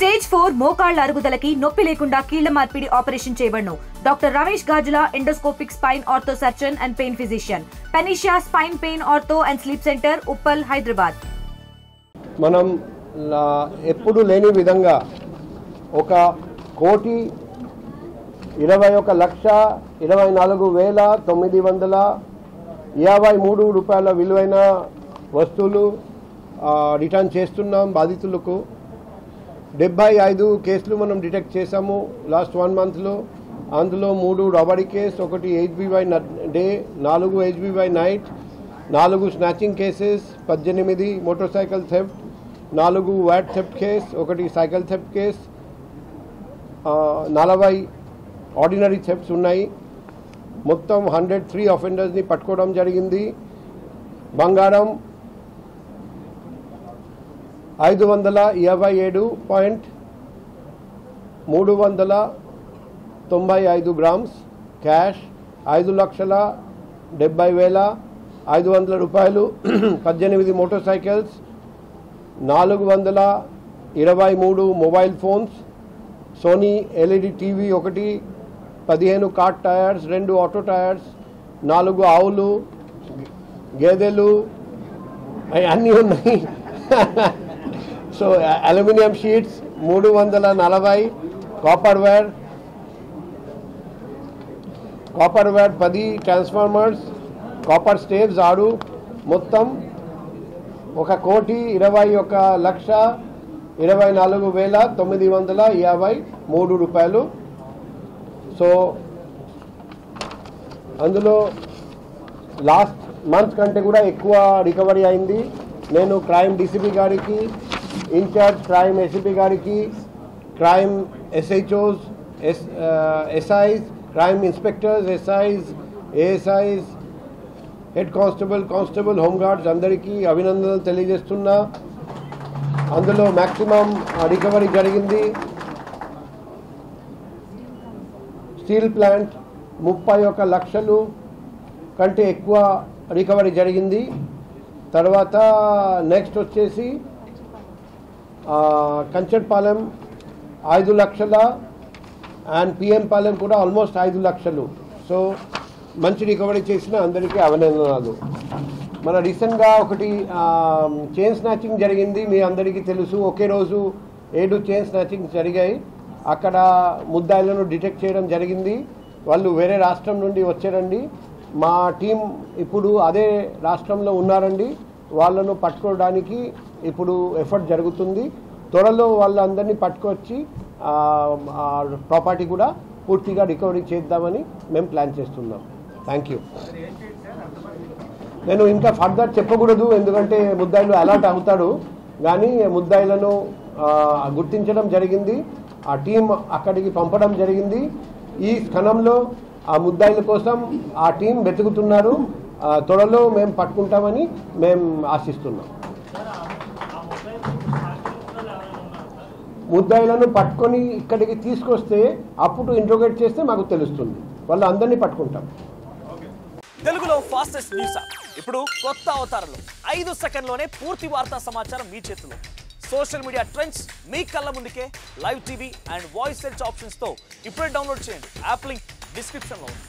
Stage 4 మోకాళ్ల అరుగుదలకి నొప్పి లేకుండా కీళ్ల మార్పిడి ఆపరేషన్ చేయబడును. Doctor Ramesh Gajula, endoscopic spine ortho surgeon and pain physician, Panacea spine pain ortho and sleep centre, Uppal, Hyderabad. మనం ఎప్పుడు లేని విధంగా 1,24,953 రూపాయల విలువైన వస్తువులు రిటర్న్ చేస్తున్నాం బాధితులకు. 75 కేసులు మనం డిటెక్ట్ చేసాము లాస్ట్ 1 మంత్లో. అందులో 3 robbery case, 1 HB day, 4 HB night, 4 snatching cases, 18 motor cycle theft, 4 VAT theft case, 1 cycle theft case, 40 ordinary thefts ఉన్నాయి. మొత్తం 103 అఫెండర్స్ని పట్టుకోవడం జరిగింది. బంగారం 527.395 గ్రామ్స్, క్యాష్ 5,70,500 రూపాయలు, 18 motor cycles, 423 mobile phones, Sony LED TV 1, 15 cart tyres, 2 auto tyres, 4 ఆవులు, గేదెలు అన్నీ ఉన్నాయి. So aluminium sheets 340, copper wire 10 transformers, copper staves 6, మొత్తం 1,24,953 రూపాయలు. సో అందులో లాస్ట్ మంత్ కంటే కూడా ఎక్కువ రికవరీ అయింది. నేను క్రైమ్ DCP గారికి, ఇన్ఛార్జ్ క్రైమ్ ACP గారికి, crime SHOs, SIs, crime inspectors, SIs, ASIs, head constable, home guards అందరికీ అభినందనలు తెలియజేస్తున్నా. అందులో మ్యాక్సిమం రికవరీ జరిగింది. స్టీల్ ప్లాంట్ 31 లక్షలు కంటే ఎక్కువ రికవరీ జరిగింది. తర్వాత నెక్స్ట్ వచ్చేసి కంచట్పాలెం 5 లక్షల అండ్ PM పాలెం కూడా ఆల్మోస్ట్ 5 లక్షలు. సో మంచి రికవరీ చేసిన అందరికీ అభినందనలు. మన రీసెంట్గా ఒకటి చైన్ స్నాచింగ్ జరిగింది, మీ అందరికీ తెలుసు. ఒకే రోజు 7 చైన్ స్నాచింగ్ జరిగాయి. అక్కడ ముద్దాయిలను డిటెక్ట్ చేయడం జరిగింది. వాళ్ళు వేరే రాష్ట్రం నుండి వచ్చారండి. మా టీం ఇప్పుడు అదే రాష్ట్రంలో ఉన్నారండి. వాళ్ళను పట్టుకోవడానికి ఇప్పుడు ఎఫర్ట్ జరుగుతుంది. త్వరలో వాళ్ళందరినీ పట్టుకొచ్చి ప్రాపర్టీ కూడా పూర్తిగా రికవరీ చేద్దామని మేము ప్లాన్ చేస్తున్నాం. Thank you. నేను ఇంకా ఫర్దర్ చెప్పకూడదు, ఎందుకంటే ముద్దాయిలు అలర్ట్ అవుతాడు. కానీ ముద్దాయిలను గుర్తించడం జరిగింది, ఆ టీం అక్కడికి పంపడం జరిగింది. ఈ క్షణంలో ఆ ముద్దాయిల కోసం ఆ టీం వెతుకుతున్నారు. త్వరలో మేము పట్టుకుంటామని మేము ఆశిస్తున్నాం. ముద్దాయిలను పట్టుకొని ఇక్కడికి తీసుకొస్తే అప్పుడు ఇంట్రోగేట్ చేస్తే మాకు తెలుస్తుంది. వాళ్ళు అందరినీ పట్టుకుంటాం. తెలుగులో ఫాస్టెస్ట్ న్యూస్ ఇప్పుడు కొత్త అవతారంలో 5 సెకండ్లోనే పూర్తి వార్తా సమాచారం మీ చేతిలో. సోషల్ మీడియా ట్రెండ్స్ మీ కళ్ళ ముందుకే live TV and voice search ఆప్షన్స్తో ఇప్పుడే డౌన్లోడ్ చేయండి. యాప్ లింక్ డిస్క్రిప్షన్లో ఉంది.